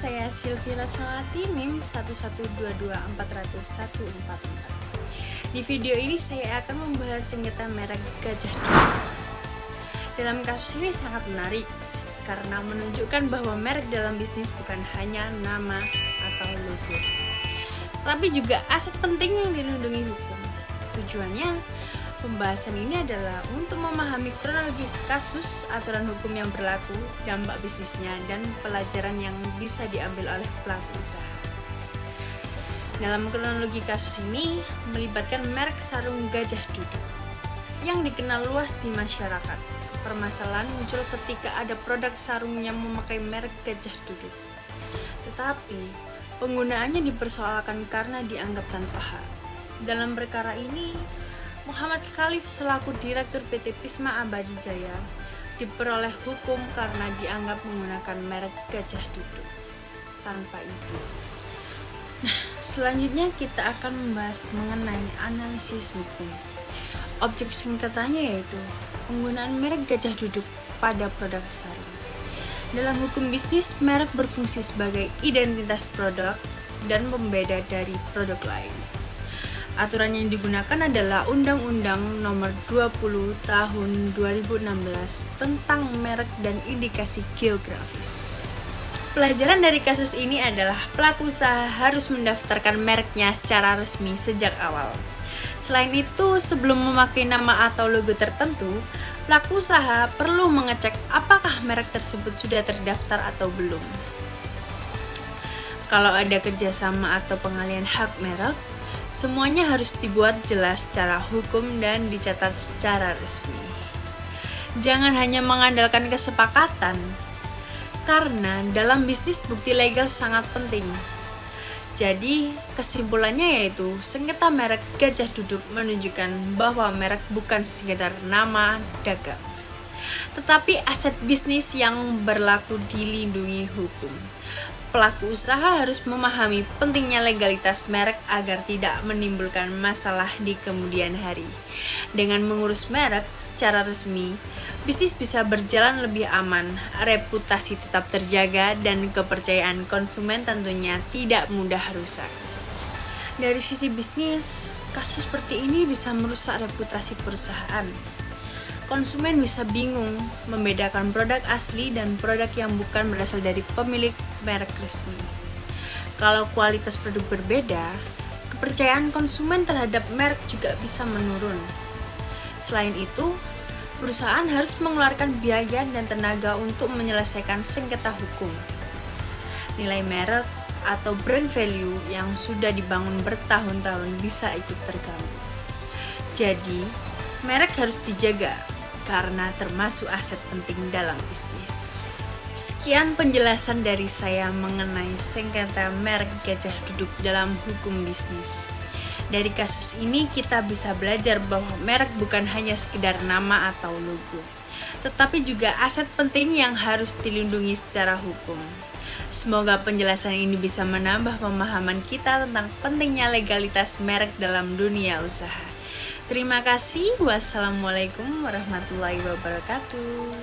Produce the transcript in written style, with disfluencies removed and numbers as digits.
saya Sylvia Ratnawati, NIM 112240144. Di video ini saya akan membahas sengketa merek Gajah Duduk. Dalam kasus ini sangat menarik, karena menunjukkan bahwa merek dalam bisnis bukan hanya nama atau logo, tapi juga aset penting yang dilindungi hukum. Tujuannya, pembahasan ini adalah untuk memahami kronologis kasus, aturan hukum yang berlaku, dampak bisnisnya, dan pelajaran yang bisa diambil oleh pelaku usaha. Dalam kronologi kasus ini, melibatkan merek sarung Gajah Duduk yang dikenal luas di masyarakat. Permasalahan muncul ketika ada produk sarung yang memakai merek Gajah Duduk, tetapi penggunaannya dipersoalkan karena dianggap tanpa hak. Dalam perkara ini, Muhammad Khalif selaku Direktur PT Pisma Abadi Jaya diperoleh hukum karena dianggap menggunakan merek Gajah Duduk tanpa izin. Nah, selanjutnya kita akan membahas mengenai analisis hukum. Objek sengketanya yaitu penggunaan merek Gajah Duduk pada produk sarung. Dalam hukum bisnis, merek berfungsi sebagai identitas produk dan pembeda dari produk lain. Aturan yang digunakan adalah Undang-Undang Nomor 20 Tahun 2016 tentang merek dan indikasi geografis. Pelajaran dari kasus ini adalah pelaku usaha harus mendaftarkan mereknya secara resmi sejak awal. Selain itu, sebelum memakai nama atau logo tertentu, pelaku usaha perlu mengecek apakah merek tersebut sudah terdaftar atau belum. Kalau ada kerjasama atau pengalihan hak merek, semuanya harus dibuat jelas secara hukum dan dicatat secara resmi. Jangan hanya mengandalkan kesepakatan, karena dalam bisnis bukti legal sangat penting. Jadi, kesimpulannya yaitu sengketa merek Gajah Duduk menunjukkan bahwa merek bukan sekedar nama dagang, tetapi aset bisnis yang berlaku dilindungi hukum. Pelaku usaha harus memahami pentingnya legalitas merek agar tidak menimbulkan masalah di kemudian hari. Dengan mengurus merek secara resmi, bisnis bisa berjalan lebih aman, reputasi tetap terjaga, dan kepercayaan konsumen tentunya tidak mudah rusak. Dari sisi bisnis, kasus seperti ini bisa merusak reputasi perusahaan. Konsumen bisa bingung membedakan produk asli dan produk yang bukan berasal dari pemilik merek resmi. Kalau kualitas produk berbeda, kepercayaan konsumen terhadap merek juga bisa menurun. Selain itu, perusahaan harus mengeluarkan biaya dan tenaga untuk menyelesaikan sengketa hukum. Nilai merek atau brand value yang sudah dibangun bertahun-tahun bisa ikut terganggu. Jadi, merek harus dijaga karena termasuk aset penting dalam bisnis. Sekian penjelasan dari saya mengenai sengketa merek Gajah Duduk dalam hukum bisnis. Dari kasus ini kita bisa belajar bahwa merek bukan hanya sekedar nama atau logo, tetapi juga aset penting yang harus dilindungi secara hukum. Semoga penjelasan ini bisa menambah pemahaman kita tentang pentingnya legalitas merek dalam dunia usaha. Terima kasih. Wassalamualaikum warahmatullahi wabarakatuh.